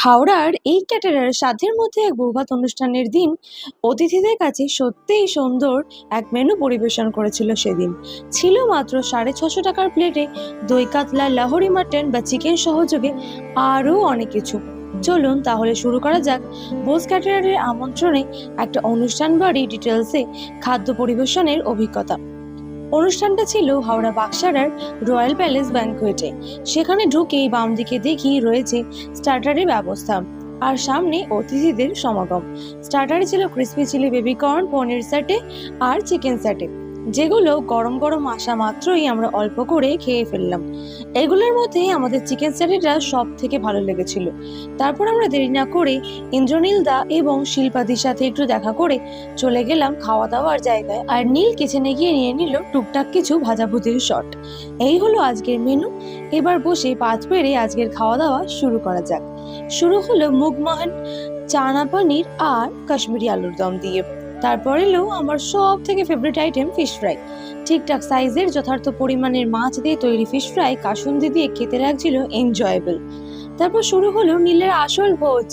হাওড়ার এই ক্যাটারার সাধ্যের মধ্যে এক বৌভাত অনুষ্ঠানের দিন অতিথিদের কাছে সত্যিই সুন্দর এক মেনু পরিবেশন করেছিল সেদিন। ছিল মাত্র 650 টাকার প্লেটে দই কাতলা, লাহোরি মাটন বা চিকেন সহযোগে আরও অনেক কিছু। চলুন তাহলে শুরু করা যাক বোস ক্যাটারারের আমন্ত্রণে একটা অনুষ্ঠান বাড়ি ডিটেলসে খাদ্য পরিবেশনের অভিজ্ঞতা। অনুষ্ঠানটা ছিল হাওড়া বাকসারার রয়্যাল প্যালেস ব্যাংকোয়েটে। সেখানে ঢুকেই বাম দিকে দেখি রয়েছে স্টার্টারের ব্যবস্থা, আর সামনে অতিথিদের সমাগম। স্টার্টারে ছিল ক্রিসপি চিলি বেবি কর্ন, পনির স্যাটে আর চিকেন স্যাটে, যেগুলো গরম গরম আসা মাত্রই আমরা অল্প করে খেয়ে ফেললাম। এগুলোর মধ্যে আমাদের চিকেন স্যাটেটা সব থেকে ভালো লেগেছিল। তারপর আমরা দেরি না করে ইন্দ্রনীল দা এবং শিল্পাদির সাথে একটু দেখা করে চলে গেলাম খাওয়া দাওয়ার জায়গায়, আর নীল কিচেনে গিয়ে নিয়ে নিল টুকটাক কিছু ভাজাভুজির শট। এই হলো আজকের মেনু। এবার বসে পাত পেরে আজকের খাওয়া দাওয়া শুরু করা যাক। শুরু হলো মুগমোহন, চানা পনির আর কাশ্মীরি আলুর দম দিয়ে। তারপর এলো আমার সব থেকে ফেভারিট আইটেম ফিশ ফ্রাই। ঠিকঠাক সাইজের যথার্থ পরিমাণের মাছ দিয়ে তৈরি ফিশ ফ্রাই কাসুন্দি দিয়ে খেতে লাগছিল এনজয়েবল। তারপর শুরু হলো নীলের আসল ভোজ,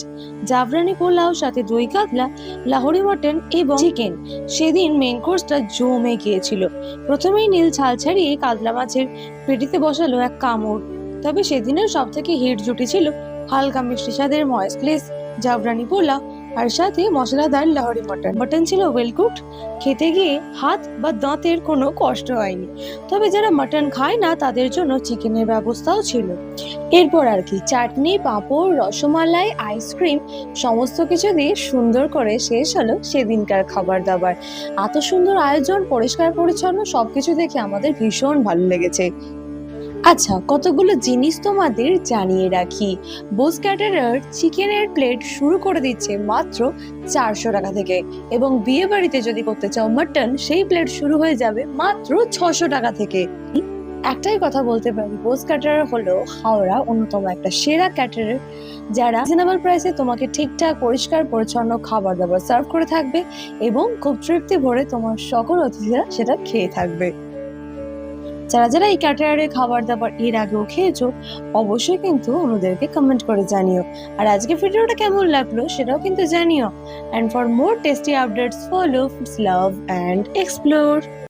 জাফরানি পোলাও সাথে দই কাতলা, লাহোরি মটন এবং চিকেন। সেদিন মেন কোর্সটা জমে গিয়েছিল। প্রথমেই নীল ছাল ছাড়িয়ে কাতলা মাছের পেটিতে বসালো এক কামড়। তবে সেদিনের সব থেকে হিট জুটি ছিল হালকা মিষ্টি স্বাদের ময়েস্ট গ্লেজ জাফরানি পোলাও, আর সাথে মশলাদার লাহোরি মটন। মটন ছিল ওয়েল কুকড, খেতে গিয়ে হাত বা দাঁতের কোনো কষ্ট হয়নি। তবে যারা মটন খায় না তাদের জন্য চিকেনের ব্যবস্থাও ছিল। এরপর আর কি, চাটনি, পাঁপড়, রসমালাই, আইসক্রিম সমস্ত কিছু দিয়ে সুন্দর করে শেষ হলো সেদিনকার খাবার দাবার। এত সুন্দর আয়োজন, পরিষ্কার পরিচ্ছন্ন সবকিছু দেখে আমাদের ভীষণ ভালো লেগেছে। আচ্ছা, কতগুলো জিনিস তোমাদের জানিয়ে রাখি। বোস ক্যাটারার চিকেনের প্লেট শুরু করে দিচ্ছে মাত্র 400 টাকা থেকে, এবং বিয়ে বাড়িতে যদি করতে চাও মাটন, সেই প্লেট শুরু হয়ে যাবে মাত্র 600 টাকা থেকে। একটাই কথা বলতে পারি, বোস ক্যাটারার হলো হাওড়া অন্যতম একটা সেরা ক্যাটারার, যারা রিজনেবল প্রাইসে তোমাকে ঠিকঠাক পরিষ্কার পরিচ্ছন্ন খাবার দাবার সার্ভ করে থাকবে এবং খুব তৃপ্তি ভরে তোমার সকল অতিথিরা সেটা খেয়ে থাকবে। যারা যারা এই ক্যাটারারের খাবার দাবার এর আগেও খেয়েছো, অবশ্যই কিন্তু আমাদেরকে কমেন্ট করে জানিও। আর আজকে ভিডিওটা কেমন লাগলো সেটাও কিন্তু জানিও। And for more tasty updates follow foods love and explore.